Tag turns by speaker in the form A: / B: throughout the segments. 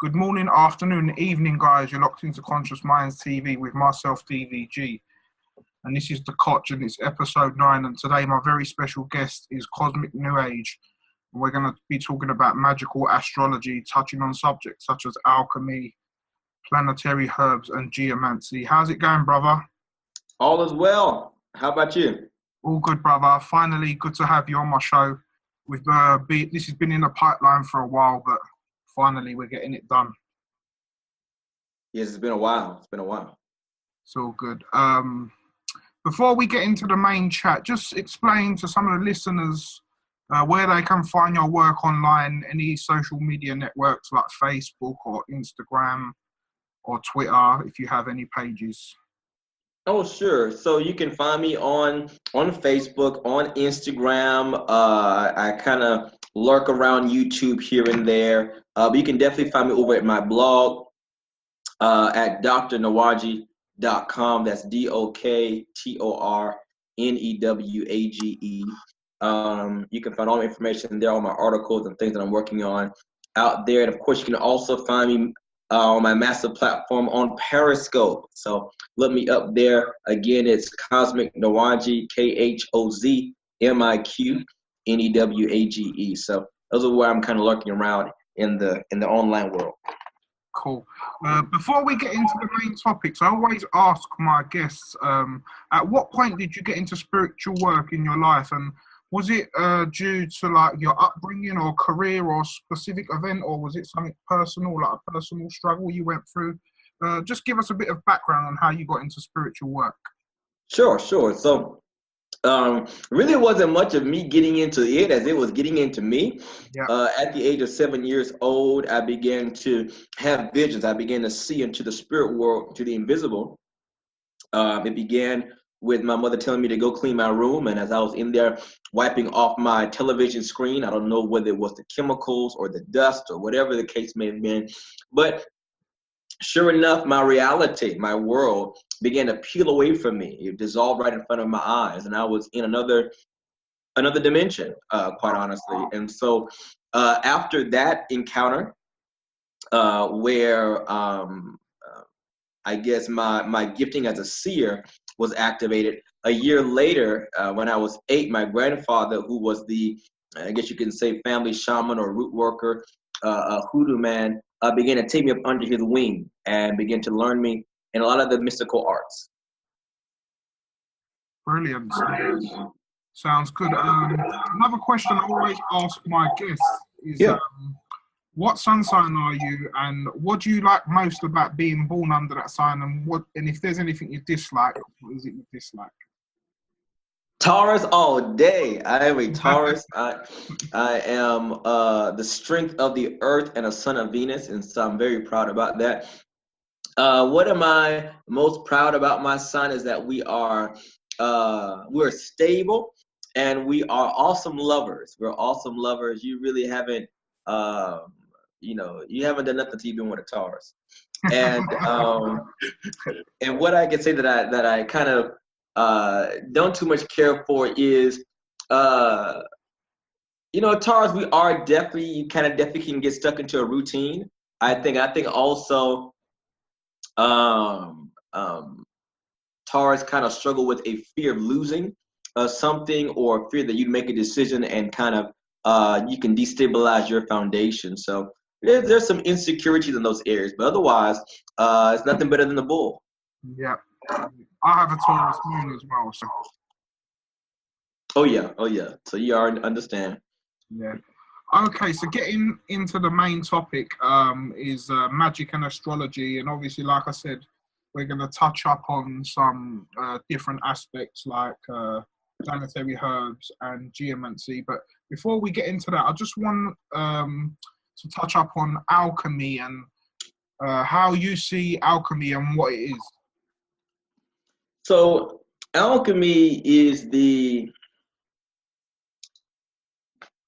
A: Good morning, afternoon, evening, guys. You're locked into Conscious Minds TV with myself, D.V.G. And this is the Cotch, and it's episode 9. And today, my very special guest is Khozmiq NeWage. We're going to be talking about magical astrology, touching on subjects such as alchemy, planetary herbs, and geomancy. How's it going, brother?
B: All is well. How about you?
A: All good, brother. Finally, good to have you on my show. This has been in the pipeline for a while, but finally we're getting it done.
B: Yes, it's been a while.
A: It's all good. Before we get into the main chat, just explain to some of the listeners where they can find your work online, any social media networks like Facebook or Instagram or Twitter, if you have any pages.
B: Oh, sure. So you can find me on Facebook, on Instagram. I kind of lurk around YouTube here and there. But you can definitely find me over at my blog at drnewage.com. That's DOKTORNEWAGE. You can find all the information there, all my articles and things that I'm working on out there. And of course, you can also find me on my massive platform on Periscope. So look me up there. Again, it's Khozmiq NeWage, KHOZMIQNEWAGE. So those are where I'm kind of lurking around in the online world.
A: Cool. Before we get into the main topics, I always ask my guests, at what point did you get into spiritual work in your life? And was it due to like your upbringing or career or specific event, or was it something personal, like a personal struggle you went through? Just give us a bit of background on how you got into spiritual work.
B: Sure. So really it wasn't much of me getting into it as it was getting into me.
A: Yeah.
B: At the age of 7 years old, I began to have visions. I began to see into the spirit world, to the invisible. It began with my mother telling me to go clean my room, and as I was in there wiping off my television screen, I don't know whether it was the chemicals or the dust or whatever the case may have been, but sure enough, my reality, my world began to peel away from me. It dissolved right in front of my eyes, and I was in another dimension, quite honestly. And so after that encounter, where I guess my gifting as a seer was activated, a year later, when I was 8, my grandfather, who was the, I guess you can say, family shaman or root worker, a hoodoo man, began to take me up under his wing and began to learn me in a lot of the mystical arts.
A: Brilliant. Sounds good. Another question I always ask my guests is, what sun sign are you, and what do you like most about being born under that sign, and if there's anything you dislike, what is it you dislike?
B: Taurus all day. I am a Taurus. I am the strength of the earth and a son of Venus, and so I'm very proud about that. What am I most proud about my sign is that we're stable and we are awesome lovers. We're awesome lovers. You really haven't, you haven't done nothing till you've been with a Taurus. And and what I can say that I kind of don't too much care for is, Taurus, we are definitely can get stuck into a routine. I think also Taurus kind of struggle with a fear of losing something, or fear that you make a decision and kind of you can destabilize your foundation. So there's some insecurities in those areas, but otherwise it's nothing better than the bull.
A: Yeah. I have a Taurus moon as well. So.
B: Oh yeah. So you already understand.
A: Yeah. Okay, so getting into the main topic is magic and astrology, and obviously, like I said, we're going to touch up on some different aspects like planetary herbs and geomancy. But before we get into that, I just want to touch up on alchemy and how you see alchemy and what it is.
B: So alchemy is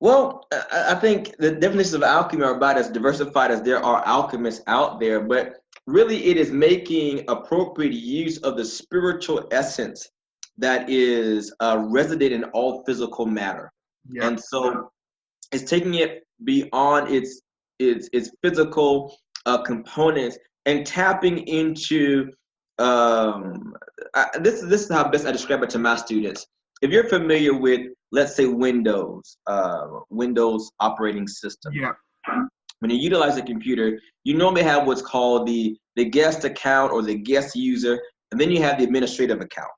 B: I think the definitions of alchemy are about as diversified as there are alchemists out there, but really it is making appropriate use of the spiritual essence that is resident in all physical matter. Yeah. And so it's taking it beyond its physical components and tapping into this is how best I describe it to my students. If you're familiar with, let's say, Windows operating system,
A: Yeah.
B: when you utilize a computer, you normally have what's called the guest account or the guest user, and then you have the administrative account,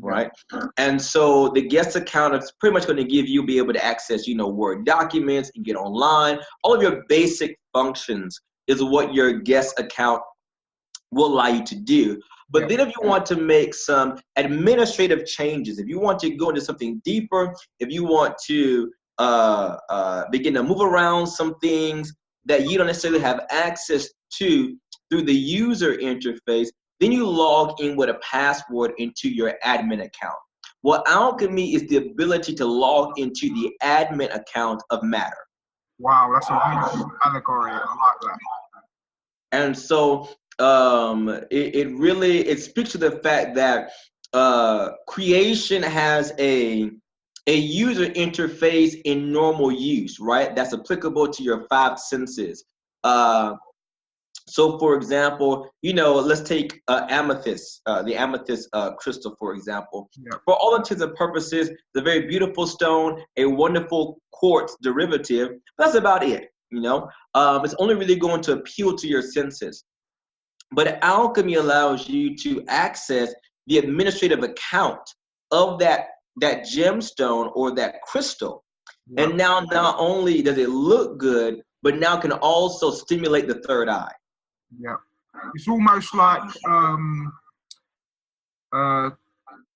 B: right? And so the guest account is pretty much going to be able to access, Word documents and get online. All of your basic functions is what your guest account will allow you to do. But then if you want to make some administrative changes, if you want to go into something deeper, if you want to begin to move around some things that you don't necessarily have access to through the user interface, then you log in with a password into your admin account. Well, alchemy is the ability to log into the admin account of matter.
A: Wow, that's a beautiful allegory. I like that.
B: And so it speaks to the fact that creation has a user interface in normal use, right? That's applicable to your 5 senses. So, for example, let's take amethyst, the amethyst crystal, for example. For all intents and purposes, it's a very beautiful stone, a wonderful quartz derivative. That's about it. It's only really going to appeal to your senses. But alchemy allows you to access the administrative account of that gemstone or that crystal. And now not only does it look good, but now can also stimulate the third eye.
A: Yeah. It's almost like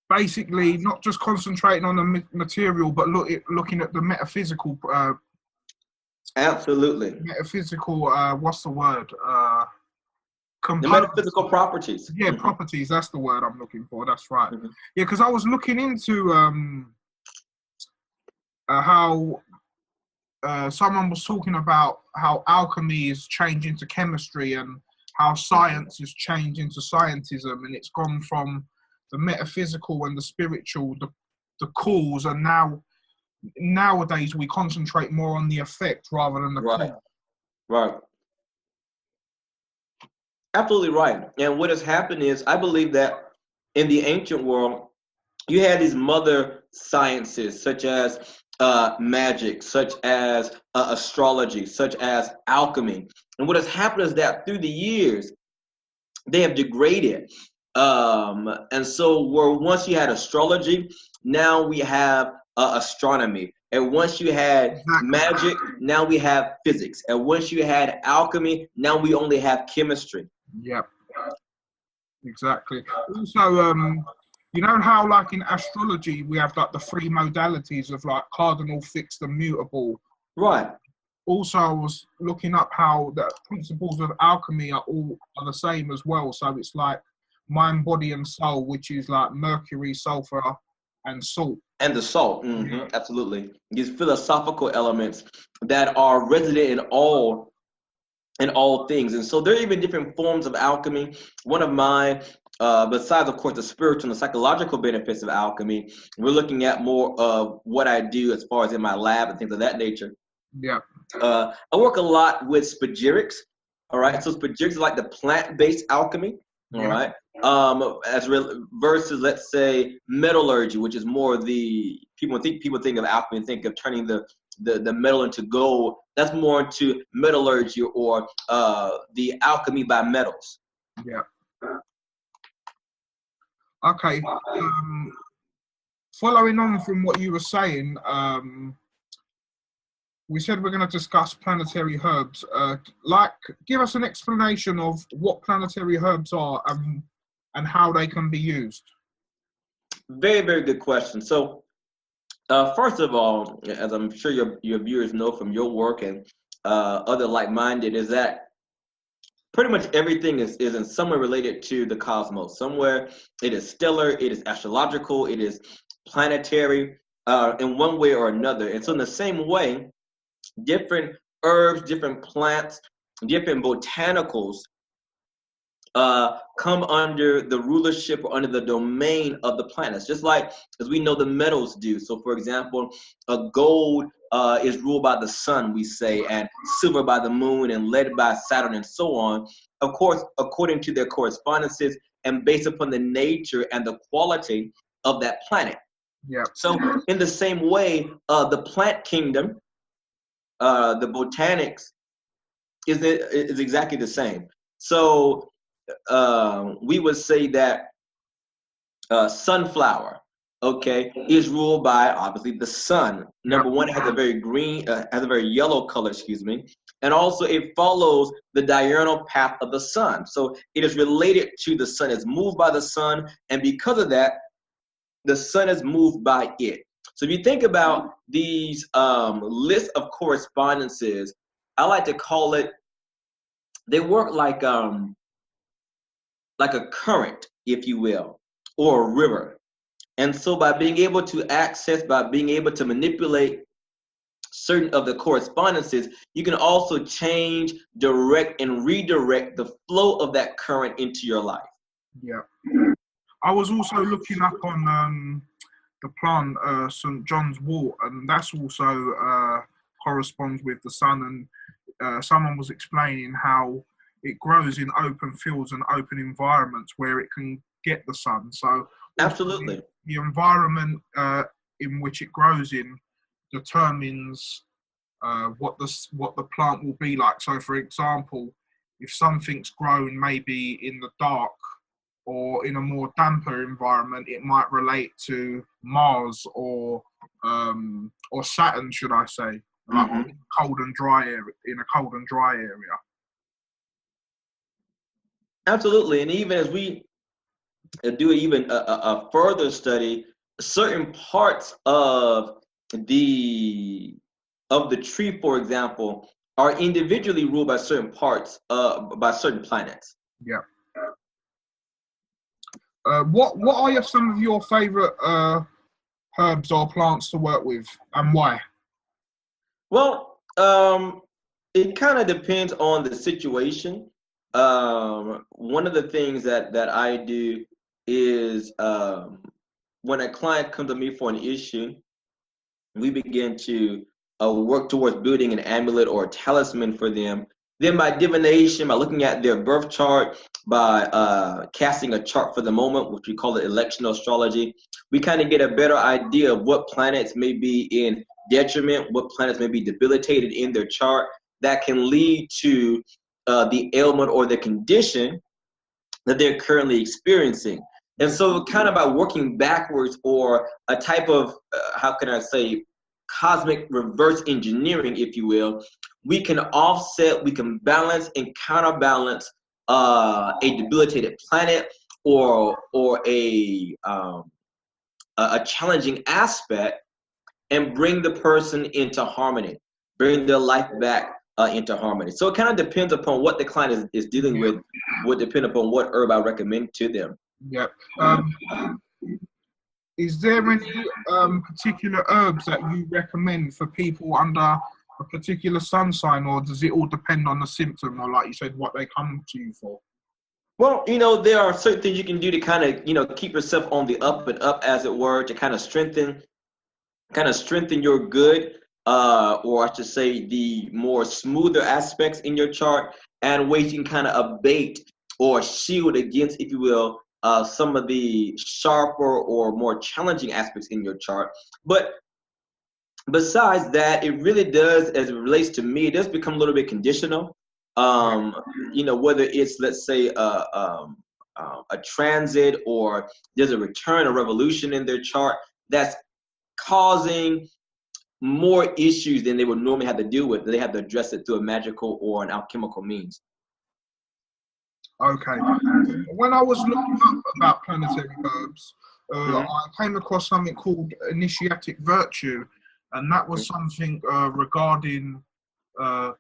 A: basically not just concentrating on the material, but looking at the metaphysical.
B: Absolutely.
A: Metaphysical, what's the word?
B: The metaphysical properties.
A: Yeah, properties. That's the word I'm looking for. That's right. Yeah, because I was looking into how someone was talking about how alchemy is changing to chemistry and how science is changing to scientism, and it's gone from the metaphysical and the spiritual, the cause, and nowadays we concentrate more on the effect rather than the cause.
B: Right. Absolutely right. And what has happened is, I believe that in the ancient world, you had these mother sciences such as magic, such as astrology, such as alchemy. And what has happened is that through the years, they have degraded. And so where once you had astrology, now we have astronomy. And once you had magic, now we have physics. And once you had alchemy, now we only have chemistry.
A: Yep. Exactly. Also, you know how like in astrology we have like the 3 modalities of like cardinal, fixed, and mutable.
B: Right.
A: Also, I was looking up how the principles of alchemy are the same as well. So it's like mind, body, and soul, which is like mercury, sulfur, and salt.
B: And the salt, absolutely. These philosophical elements that are resident in all things. And so there are even different forms of alchemy. One of mine, besides, of course, the spiritual and the psychological benefits of alchemy, we're looking at more of what I do as far as in my lab and things of that nature.
A: Yeah.
B: I work a lot with Sygyrics. All right. So Sygyrics is like the plant-based alchemy. All right. Versus, let's say, metallurgy, which is more the people think of alchemy and think of turning the metal into gold. That's more into metallurgy or the alchemy by metals.
A: Yeah. Okay. Following on from what you were saying, we said we're going to discuss planetary herbs. Give us an explanation of what planetary herbs are and how they can be used.
B: Very, very good question. So, first of all, as I'm sure your viewers know from your work and other like-minded, is that pretty much everything is in some way related to the cosmos. Somewhere it is stellar, it is astrological, it is planetary in one way or another. And so in the same way, different herbs, different plants, different botanicals come under the rulership or under the domain of the planets, just like as we know the metals do. So for example, a gold is ruled by the sun, we say, and silver by the moon, and lead by Saturn, and so on. Of course, according to their correspondences and based upon the nature and the quality of that planet.
A: Yeah.
B: So in the same way, the plant kingdom, the botanics, is exactly the same. So we would say that sunflower, okay, is ruled by obviously the sun. Number one, it has a very green, has a very yellow color, excuse me, and also it follows the diurnal path of the sun. So it is related to the sun, it's moved by the sun, and because of that, the sun is moved by it. So if you think about these lists of correspondences, I like to call it, they work like a current, if you will, or a river. And so by being able to access, by being able to manipulate certain of the correspondences, you can also change, direct, and redirect the flow of that current into your life.
A: Yeah. I was also looking up on the plant St. John's wort, and that's also corresponds with the sun. And someone was explaining how it grows in open fields and open environments where it can get the sun. So
B: absolutely,
A: the environment in which it grows in determines what the plant will be like. So, for example, if something's grown maybe in the dark or in a more damper environment, it might relate to Mars or Saturn, should I say, like in a cold and dry area.
B: Absolutely, and even as we do even a further study, certain parts of the tree, for example, are individually ruled by certain parts, by certain planets.
A: Yeah. What are some of your favorite herbs or plants to work with, and why?
B: Well, it kind of depends on the situation. One of the things that I do is when a client comes to me for an issue, we begin to work towards building an amulet or a talisman for them. Then by divination, by looking at their birth chart, by casting a chart for the moment, which we call it electional astrology, we kind of get a better idea of what planets may be in detriment, what planets may be debilitated in their chart that can lead to the ailment or the condition that they're currently experiencing. And so kind of by working backwards, or a type of, how can I say, cosmic reverse engineering, if you will, we can offset, we can balance and counterbalance a debilitated planet or a challenging aspect, and bring the person into harmony, bring their life back into harmony. So it kind of depends upon what the client is dealing with, would depend upon what herb I recommend to them.
A: Yeah. Is there any particular herbs that you recommend for people under a particular sun sign, or does it all depend on the symptom, or like you said, what they come to you for?
B: Well, there are certain things you can do to kind of, keep yourself on the up and up, as it were, to kind of strengthen your good, or I should say the more smoother aspects in your chart, and ways you can kind of abate or shield against, if you will, some of the sharper or more challenging aspects in your chart. But besides that, it really does, as it relates to me, it does become a little bit conditional. Whether it's, let's say, a transit, or there's a return, a revolution in their chart that's causing more issues than they would normally have to deal with. They have to address it through a magical or an alchemical means.
A: Okay. When I was looking up about planetary herbs, I came across something called initiatic virtue, and that was something regarding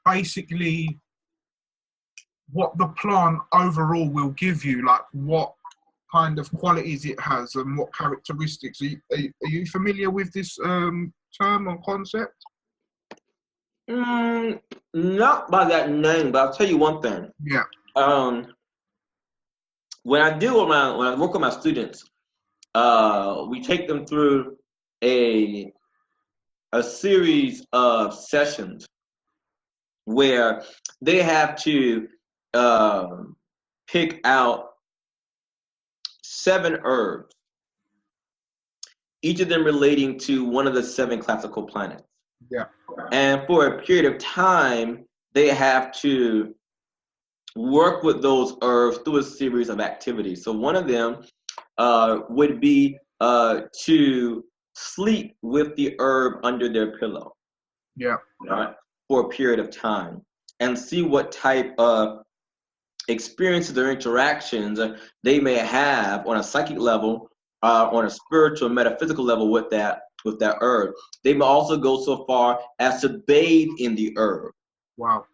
A: basically what the plant overall will give you, like what kind of qualities it has and what characteristics. Are you familiar with this term or concept?
B: Not by that name, but I'll tell you one thing.
A: Yeah.
B: When I work with my students, we take them through a a series of sessions where they have to pick out 7 herbs, each of them relating to one of the 7 classical planets.
A: Yeah.
B: And for a period of time, they have to work with those herbs through a series of activities. So one of them would be to sleep with the herb under their pillow.
A: Yeah.
B: Right, for a period of time, and see what type of experiences or interactions they may have on a psychic level, on a spiritual, metaphysical level with that herb. They may also go so far as to bathe in the herb.
A: Wow.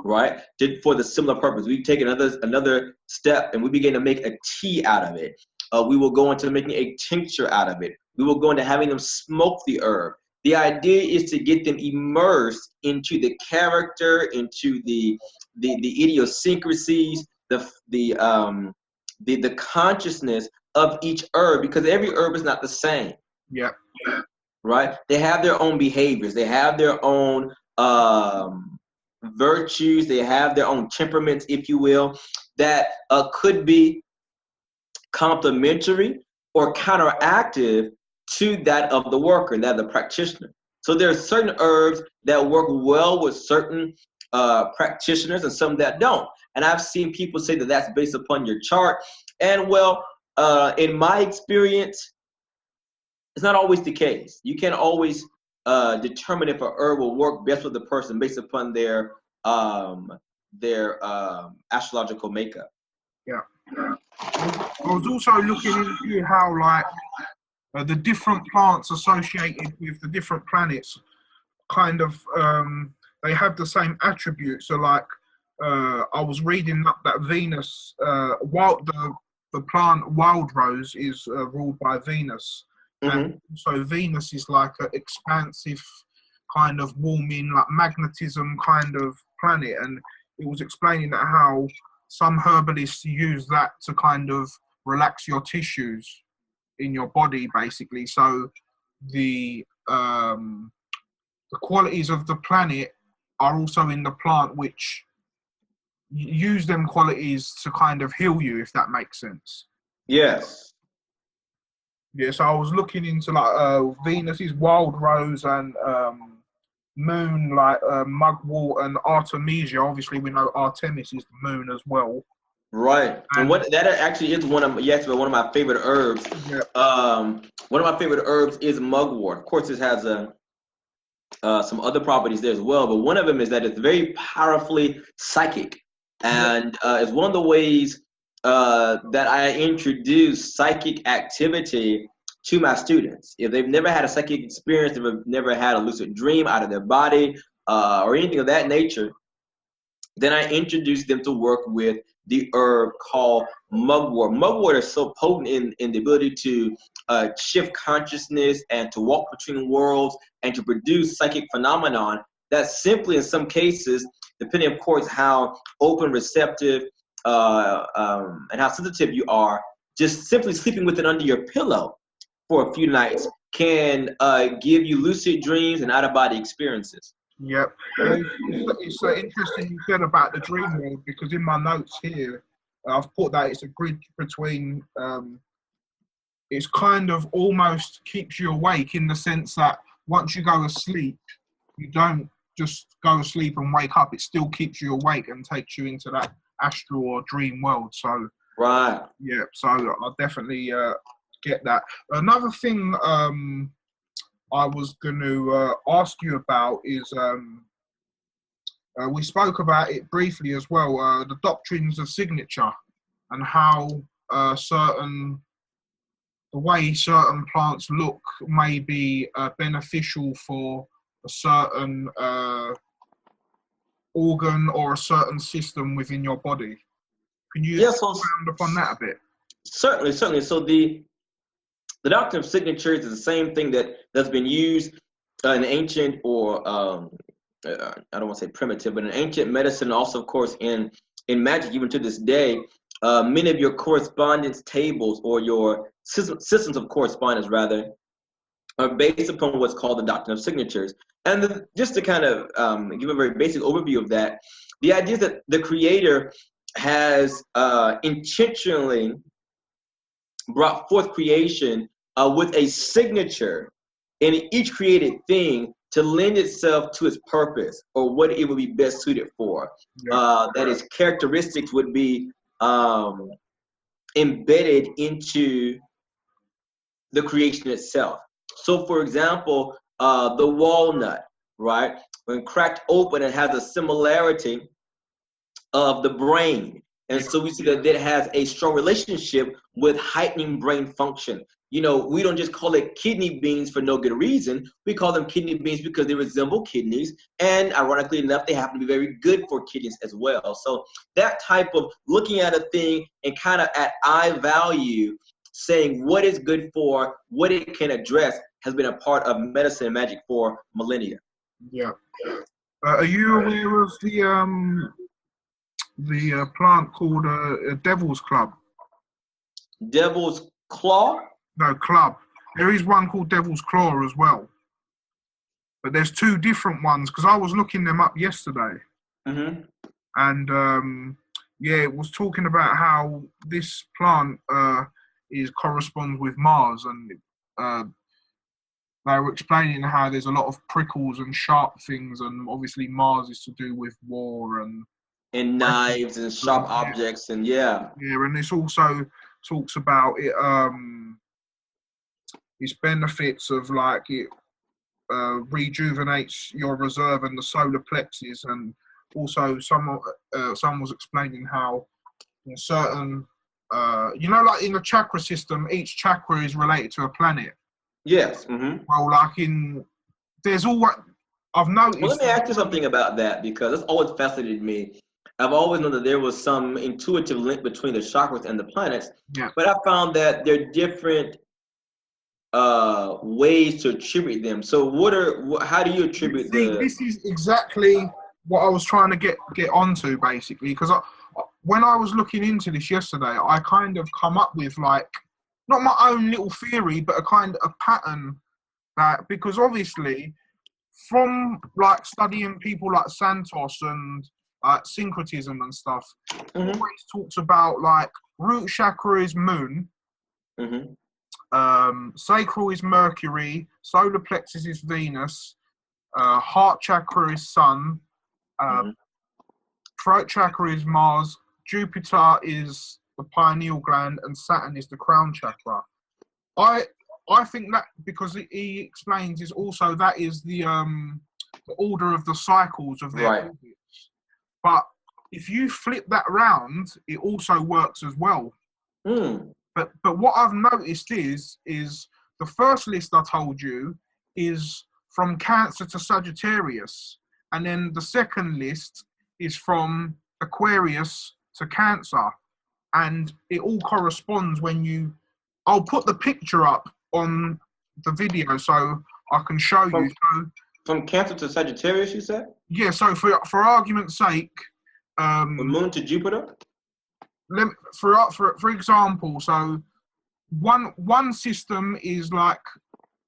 B: Right, for the similar purpose. We take another step, and we begin to make a tea out of it. We will go into making a tincture out of it. We will go into having them smoke the herb. The idea is to get them immersed into the character, into the idiosyncrasies, the consciousness of each herb, because every herb is not the same.
A: Yeah.
B: Right? They have their own behaviors. They have their own virtues. They have their own temperaments, if you will, that could be complementary or counteractive to that of the worker, that of the practitioner. So there are certain herbs that work well with certain practitioners and some that don't. And I've seen people say that that's based upon your chart. And well, in my experience, it's not always the case. You can't always determine if a herb will work best with the person based upon their astrological makeup.
A: Yeah. I was also looking into how, like, the different plants associated with the different planets kind of they have the same attributes. So like I was reading up that Venus, the plant wild rose is ruled by Venus.
B: Mm-hmm.
A: And so Venus is like an expansive kind of warming, like magnetism kind of planet. And it was explaining that how some herbalists use that to kind of relax your tissues in your body, basically. So the qualities of the planet are also in the plant, which use them qualities to kind of heal you, if that makes sense.
B: Yes.
A: Yeah, so I was looking into like Venus's wild rose and moon, like mugwort and Artemisia. Obviously, we know Artemis is the moon as well.
B: Right, and what that actually is one of my favorite herbs.
A: Yeah.
B: One of my favorite herbs is mugwort. Of course, it has some other properties there as well, but one of them is that it's very powerfully psychic, and it's one of the ways that I introduce psychic activity to my students. If they've never had a psychic experience, if they've never had a lucid dream out of their body or anything of that nature, then I introduce them to work with the herb called mugwort. Mugwort is so potent in the ability to shift consciousness and to walk between worlds and to produce psychic phenomenon that simply in some cases, depending of course how open, receptive, and how sensitive you are, just simply sleeping with it under your pillow for a few nights can give you lucid dreams and out-of-body experiences.
A: Yep. It's interesting you said about the dream world, because in my notes here, I've put that it's a grid between, it's kind of almost keeps you awake in the sense that once you go to sleep, you don't just go to sleep and wake up. It still keeps you awake and takes you into that astral or dream world. So,
B: right.
A: Yeah, so I definitely get that. Another thing I was going to ask you about is, we spoke about it briefly as well, the doctrines of signature and how the way certain plants look may be beneficial for a certain organ or a certain system within your body. Can you expand upon that a bit?
B: Certainly. So the doctrine of signatures is the same thing that's been used in ancient or I don't want to say primitive, but in ancient medicine, also of course in magic, even to this day. Many of your correspondence tables or your systems of correspondence rather are based upon what's called the doctrine of signatures. And just to kind of give a very basic overview of that, the idea is that the Creator has intentionally brought forth creation with a signature in each created thing to lend itself to its purpose or what it would be best suited for. That its characteristics would be embedded into the creation itself. So, for example, the walnut, right? When cracked open, it has a similarity of the brain. And so we see that it has a strong relationship with heightening brain function. You know, we don't just call it kidney beans for no good reason. We call them kidney beans because they resemble kidneys. And ironically enough, they happen to be very good for kidneys as well. So that type of looking at a thing and kind of at eye value, saying what is good for, what it can address, has been a part of medicine and magic for millennia.
A: Yeah. Are you aware of the plant called Devil's Club?
B: Devil's Claw?
A: No, club. There is one called Devil's Claw as well. But there's two different ones, because I was looking them up yesterday.
B: Mm-hmm.
A: And, yeah, it was talking about how this plant corresponds with Mars. And they were explaining how there's a lot of prickles and sharp things. And obviously Mars is to do with war and
B: knives and sharp objects. And yeah,
A: and this also talks about it, its benefits of like it rejuvenates your reserve and the solar plexus, and also someone was explaining how in certain like in the chakra system, each chakra is related to a planet.
B: Yes. Mm-hmm.
A: Well, like there's all what I've noticed.
B: Well, let me ask you something about that, because it's always fascinated me. I've always known that there was some intuitive link between the chakras and the planets, but I found that there are different ways to attribute them. So how do you attribute
A: this is exactly what I was trying to get onto, basically, because when I was looking into this yesterday, I kind of come up with like, not my own little theory, but a kind of pattern that, because obviously from like studying people like Santos and syncretism and stuff, always talks about like root chakra is moon, sacral is Mercury, solar plexus is Venus, heart chakra is Sun, throat chakra is Mars, Jupiter is the pineal gland, and Saturn is the crown chakra. I think that, because he explains, is also that is the order of the cycles of their orbits. But if you flip that round, it also works as well. But what I've noticed is the first list I told you is from Cancer to Sagittarius, and then the second list is from Aquarius to Cancer, and it all corresponds when I'll put the picture up on the video so I can show you. So,
B: from Cancer to Sagittarius, you said? Yeah,
A: so for argument's sake,
B: the moon to Jupiter?
A: For example, so one system is like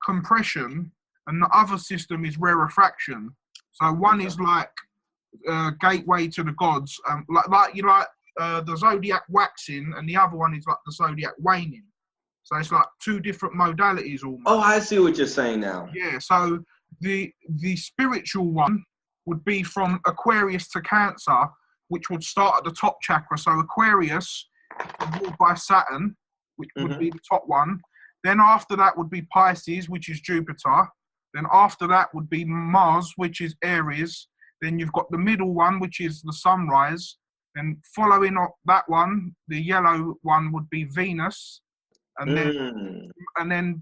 A: compression and the other system is rarefaction. So one is like gateway to the gods, like the zodiac waxing, and the other one is like the zodiac waning. So it's like two different modalities almost.
B: Oh, I see what you're saying now.
A: Yeah, so the spiritual one would be from Aquarius to Cancer, which would start at the top chakra. So Aquarius is ruled by Saturn, which would be the top one. Then after that would be Pisces, which is Jupiter. Then after that would be Mars, which is Aries. Then you've got the middle one, which is the sunrise. Then following up that one, the yellow one would be Venus. And then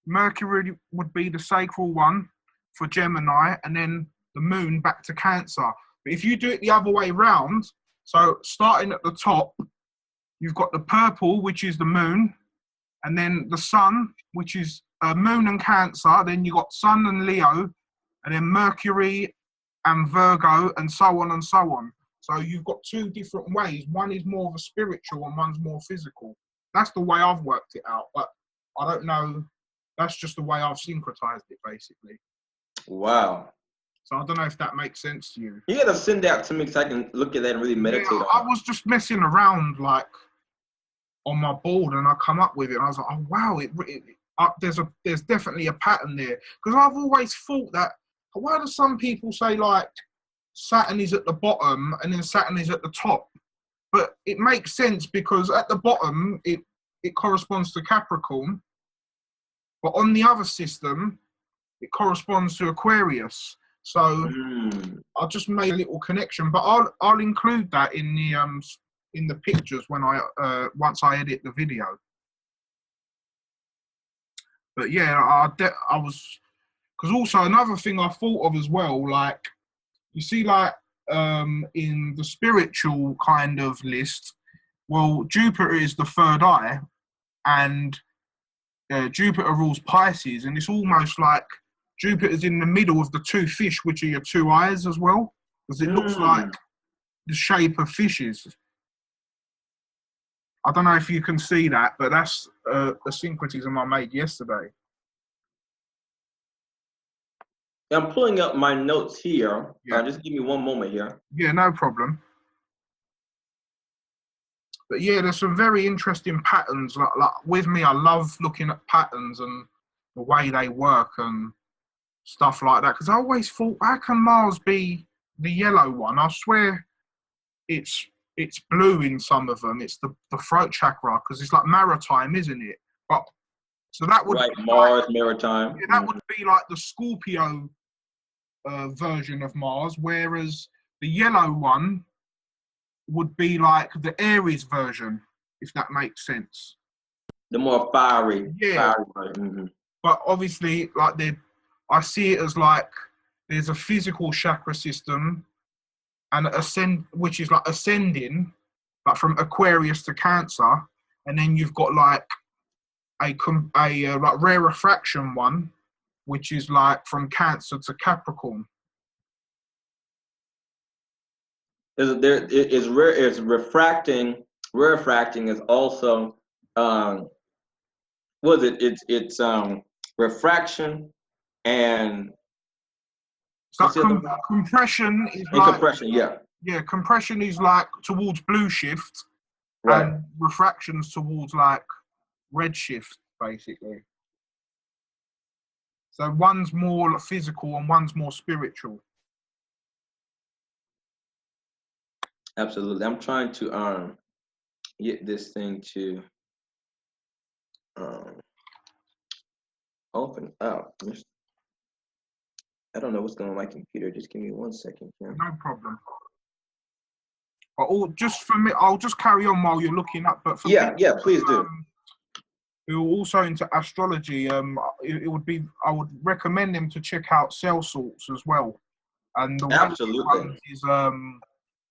A: Mercury would be the sacral one for Gemini, and then the moon back to Cancer. But if you do it the other way round, so starting at the top, you've got the purple, which is the moon, and then the sun, which is moon and Cancer. Then you've got sun and Leo, and then Mercury and Virgo, and so on and so on. So you've got two different ways. One is more of a spiritual and one's more physical. That's the way I've worked it out, but I don't know That's just the way I've syncretized it, basically.
B: Wow.
A: So I don't know if that makes sense to you.
B: You gotta send that to me so I can look at that and really meditate on it.
A: I was just messing around like on my board, and I come up with it. And I was like, oh wow, there's definitely a pattern there. Because I've always thought that, why do some people say like Saturn is at the bottom and then Saturn is at the top? But it makes sense, because at the bottom it corresponds to Capricorn, but on the other system it corresponds to Aquarius. So I just made a little connection, but I'll include that in the pictures when once I edit the video. But yeah, I was, because also another thing I thought of as well, like you see, like in the spiritual kind of list, well, Jupiter is the third eye, and Jupiter rules Pisces, and it's almost like Jupiter's in the middle of the two fish, which are your two eyes as well, because it looks like the shape of fishes. I don't know if you can see that, but that's a syncretism I made yesterday.
B: I'm pulling up my notes here. Yeah. Just give me one moment here.
A: Yeah, no problem. But yeah, there's some very interesting patterns. Like with me, I love looking at patterns and the way they work and stuff like that. Because I always thought, how can Mars be the yellow one? I swear it's blue in some of them. It's the throat chakra, because it's like maritime, isn't it? But so that would
B: be Mars, like, maritime.
A: Yeah, that would be like the Scorpio version of Mars, whereas the yellow one would be like the Aries version, if that makes sense.
B: The more fiery.
A: Yeah.
B: Fiery.
A: But obviously, like I see it as like there's a physical chakra system, and which is like ascending, like from Aquarius to Cancer, and then you've got like a like rarefaction one, which is like from Cancer to Capricorn.
B: Is refracting. Rarefacting is also it's refraction and
A: so compression is
B: like, compression, yeah.
A: Yeah, compression is like towards blue shift,
B: right,
A: and refraction's towards like red shift, basically. So one's more physical and one's more spiritual.
B: Absolutely. I'm trying to get this thing to open up. I don't know what's going on with my computer. Just give me 1 second here.
A: No problem. But just for me, I'll just carry on while you're looking up. But for
B: yeah, please do.
A: Who are also into astrology, I would recommend them to check out cell sorts as well. And the
B: absolutely
A: is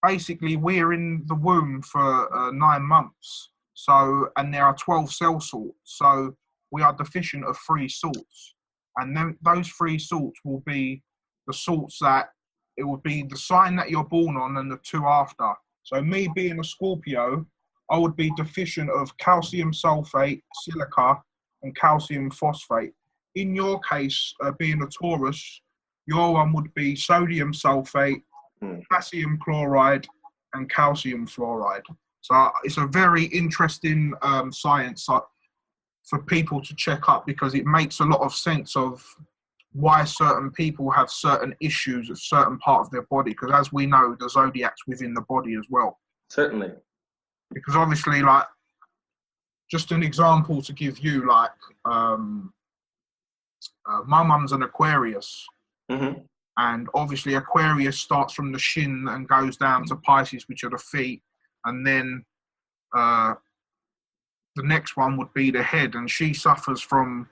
A: basically we're in the womb for 9 months. So, and there are 12 cell sorts. So we are deficient of 3 sorts. And then those 3 sorts will be the sorts that it will be the sign that you're born on and the 2 after. So me being a Scorpio, I would be deficient of calcium sulfate, silica, and calcium phosphate. In your case, being a Taurus, your one would be sodium sulfate, potassium chloride, and calcium fluoride. So it's a very interesting science for people to check up, because it makes a lot of sense of why certain people have certain issues at certain part of their body, because as we know, the zodiac's within the body as well.
B: Certainly.
A: Because obviously, like, just an example to give you, like, my mum's an Aquarius, and obviously Aquarius starts from the shin and goes down to Pisces, which are the feet, and then the next one would be the head, and she suffers with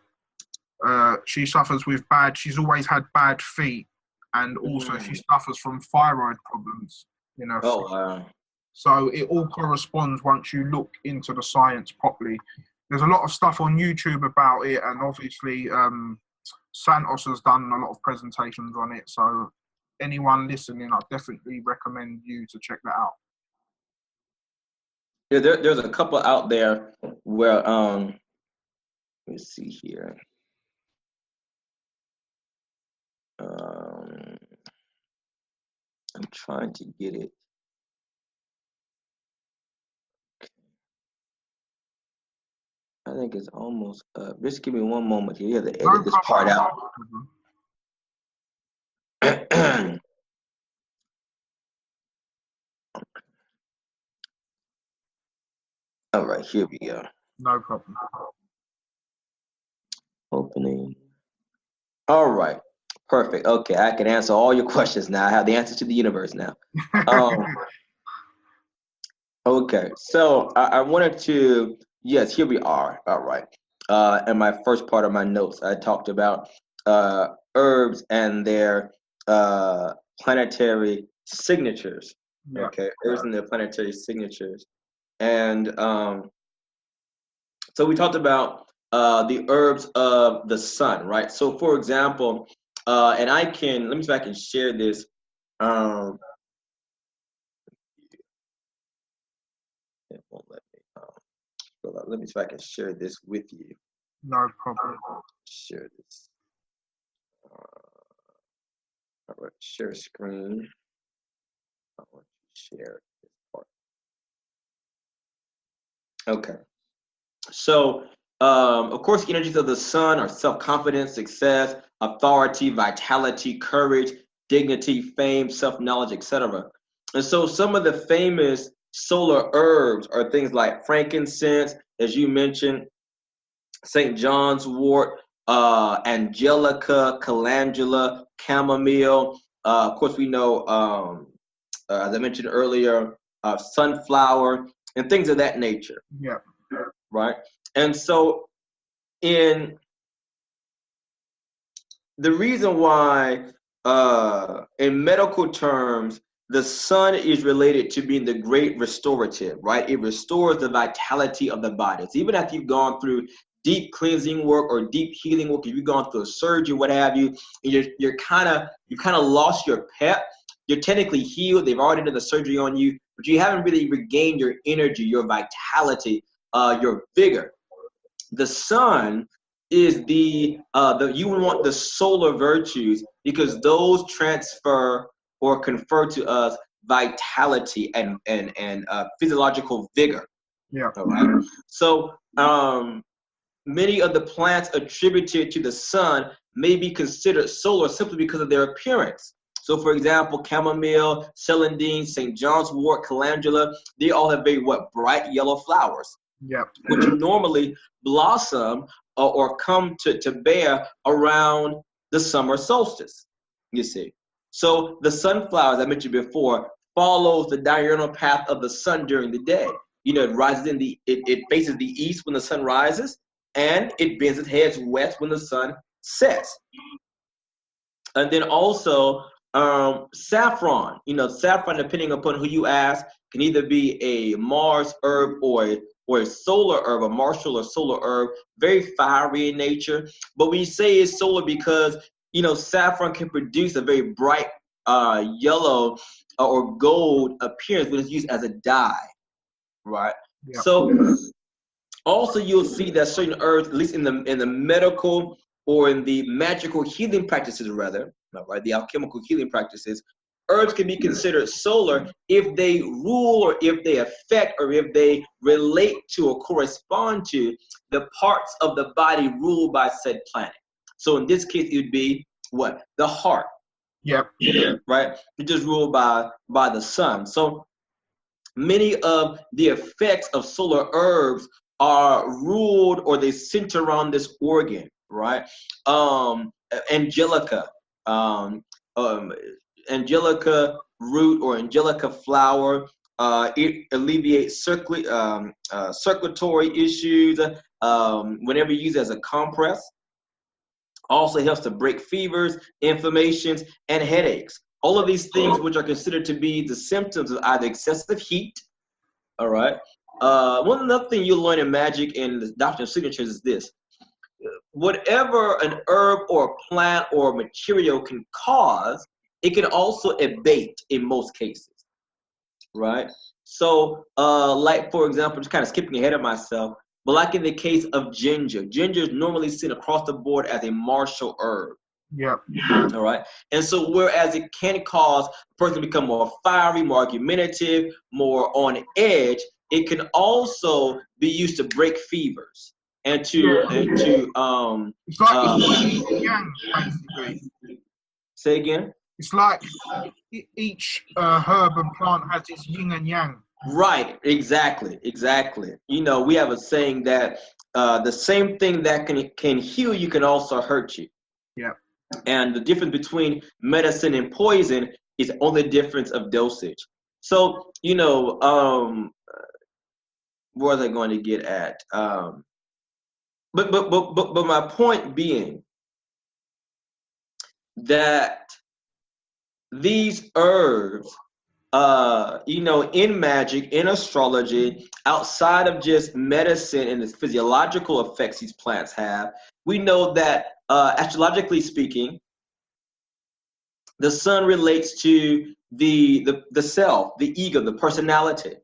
A: she's always had bad feet, and also she suffers from thyroid problems, you know.
B: Oh, wow.
A: So it all corresponds once you look into the science properly. There's a lot of stuff on YouTube about it, and obviously Santos has done a lot of presentations on it. So anyone listening, I definitely recommend you to check that out.
B: Yeah, there's a couple out there where let's see here. I'm trying to get it. I think it's almost up. Just give me one moment here. You have to edit this part out. All right, here we go.
A: No problem.
B: Opening. All right, perfect. Okay, I can answer all your questions now. I have the answer to the universe now. Okay, so I wanted to, yes, here we are. All right. In my first part of my notes, I talked about herbs and their planetary signatures.
A: Yeah.
B: Okay, herbs and their planetary signatures. And so we talked about the herbs of the sun, right? So for example, and I can, let me see if I can share this. It won't let me. Let me see if I can share this with you.
A: No problem.
B: Share this. All right, share screen. I want to share this part. Okay. So, of course, the energies of the sun are self-confidence, success, authority, vitality, courage, dignity, fame, self-knowledge, etc. And so some of the famous solar herbs are things like frankincense, as you mentioned, St. John's wort, angelica, calendula, chamomile. Of course, we know, as I mentioned earlier, sunflower, and things of that nature.
A: Yeah.
B: Right. And so in the reason why in medical terms, the sun is related to being the great restorative, right? It restores the vitality of the body. So even after you've gone through deep cleansing work or deep healing work, if you've gone through a surgery, what have you, and you've kind of lost your pep. You're technically healed. They've already done the surgery on you, but you haven't really regained your energy, your vitality, your vigor. The sun is the you want the solar virtues because those transfer or confer to us vitality and physiological vigor.
A: Yeah.
B: All right. So many of the plants attributed to the sun may be considered solar simply because of their appearance. So, for example, chamomile, celandine, St. John's wort, calendula, they all have very bright yellow flowers.
A: Yeah.
B: Which normally blossom or come to bear around the summer solstice, you see. So the sunflower, as I mentioned before, follows the diurnal path of the sun during the day. You know, it rises it faces the east when the sun rises, and it bends its head west when the sun sets. And then also saffron. You know, saffron, depending upon who you ask, can either be a Mars herb or a solar herb, a martial or solar herb, very fiery in nature. But we say it's solar because, you know, saffron can produce a very bright yellow or gold appearance when it's used as a dye, right? Yep. So also you'll see that certain herbs, at least in the medical or in the magical healing practices rather, right, the alchemical healing practices, herbs can be considered solar if they rule or if they affect or if they relate to or correspond to the parts of the body ruled by said planet. So in this case, it would be what? The heart.
A: Yep.
B: Right? It's just ruled by the sun. So many of the effects of solar herbs are ruled or they center around this organ, right? Angelica. Angelica root or angelica flower, it alleviates circulatory issues whenever used as a compress. Also helps to break fevers, inflammations, and headaches. All of these things which are considered to be the symptoms of either excessive heat, all right? One other thing you'll learn in magic and the doctrine of signatures is this. Whatever an herb or a plant or material can cause, it can also abate in most cases, right? So, like, for example, just kind of skipping ahead of myself, but like in the case of ginger, ginger is normally seen across the board as a martial herb.
A: Yeah.
B: All right. And so whereas it can cause a person to become more fiery, more argumentative, more on edge, it can also be used to break fevers and to
A: it's like yin and yang, basically.
B: Say again.
A: It's like each herb and plant has its yin and yang.
B: Right, exactly. You know, we have a saying that the same thing that can heal you can also hurt you.
A: Yeah.
B: And the difference between medicine and poison is only the difference of dosage. So, you know, where was I going to get at? But my point being that these herbs, you know, in magic, in astrology, outside of just medicine and the physiological effects these plants have, we know that astrologically speaking, the sun relates to the self, the ego, the personality.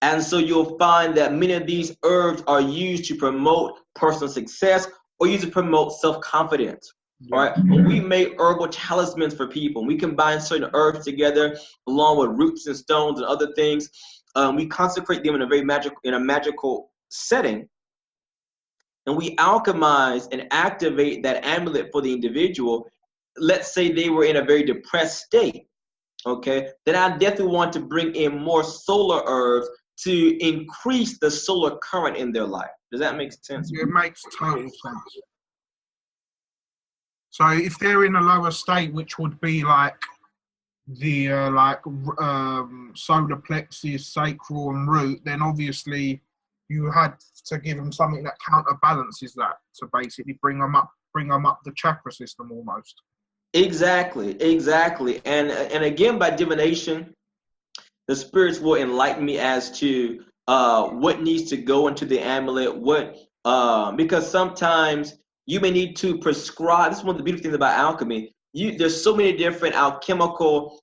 B: And so you'll find that many of these herbs are used to promote personal success or used to promote self-confidence. All right. When we make herbal talismans for people, we combine certain herbs together along with roots and stones and other things. We consecrate them in a magical setting, and we alchemize and activate that amulet for the individual. Let's say they were in a very depressed state. Okay, then I definitely want to bring in more solar herbs to increase the solar current in their life. Does that make sense?
A: It makes total sense. So if they're in a lower state, which would be like the solar plexus, sacral, and root, then obviously you had to give them something that counterbalances that to basically bring them up the chakra system almost.
B: Exactly. And again, by divination, the spirits will enlighten me as to what needs to go into the amulet, because sometimes you may need to prescribe. This is one of the beautiful things about alchemy. There's so many different alchemical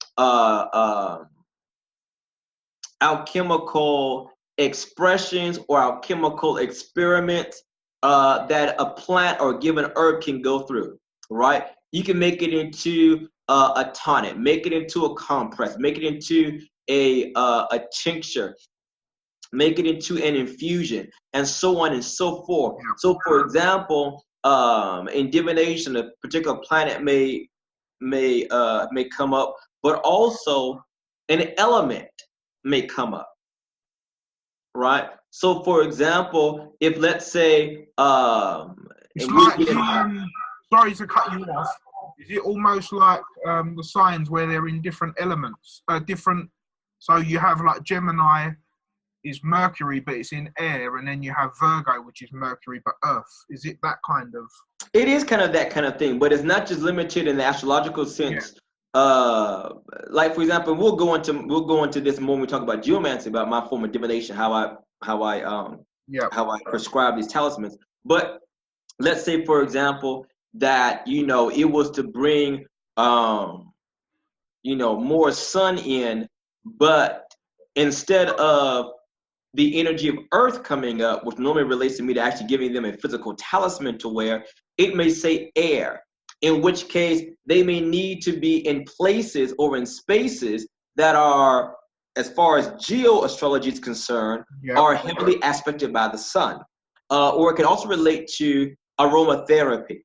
B: expressions or alchemical experiments that a plant or a given herb can go through, right? You can make it into a tonic, make it into a compress, make it into a tincture, make it into an infusion, and so on and so forth. So, for example, in divination, a particular planet may come up, but also an element may come up, right? So, for example, if let's say,
A: it's like sorry to cut you off. Is it almost like the signs where they're in different elements, So you have like Gemini is Mercury, but it's in air, and then you have Virgo, which is Mercury but Earth. Is it that kind of?
B: It is kind of that kind of thing, but it's not just limited in the astrological sense. Yeah. Like for example, we'll go into this more when we talk about geomancy, about my form of divination, how I prescribe these talismans. But let's say, for example, that it was to bring more sun in, but instead of the energy of earth coming up, which normally relates to me to actually giving them a physical talisman to wear, it may say air, in which case they may need to be in places or in spaces that are, as far as geo-astrology is concerned, are heavily aspected by the sun. Or it can also relate to aromatherapy.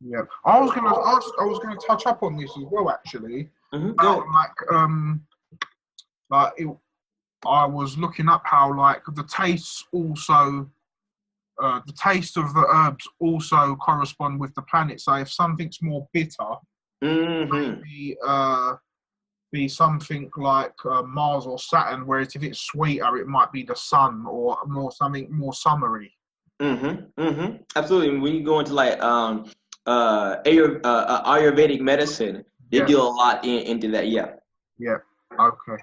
A: Yeah, I was gonna touch up on this as well, actually. I was looking up how the tastes also, the taste of the herbs also correspond with the planet. So if something's more bitter, maybe be something like Mars or Saturn, whereas if it's sweeter, it might be the sun or something more summery.
B: Absolutely. When you go into Ayurvedic medicine, they do a lot into that. Yeah.
A: Okay.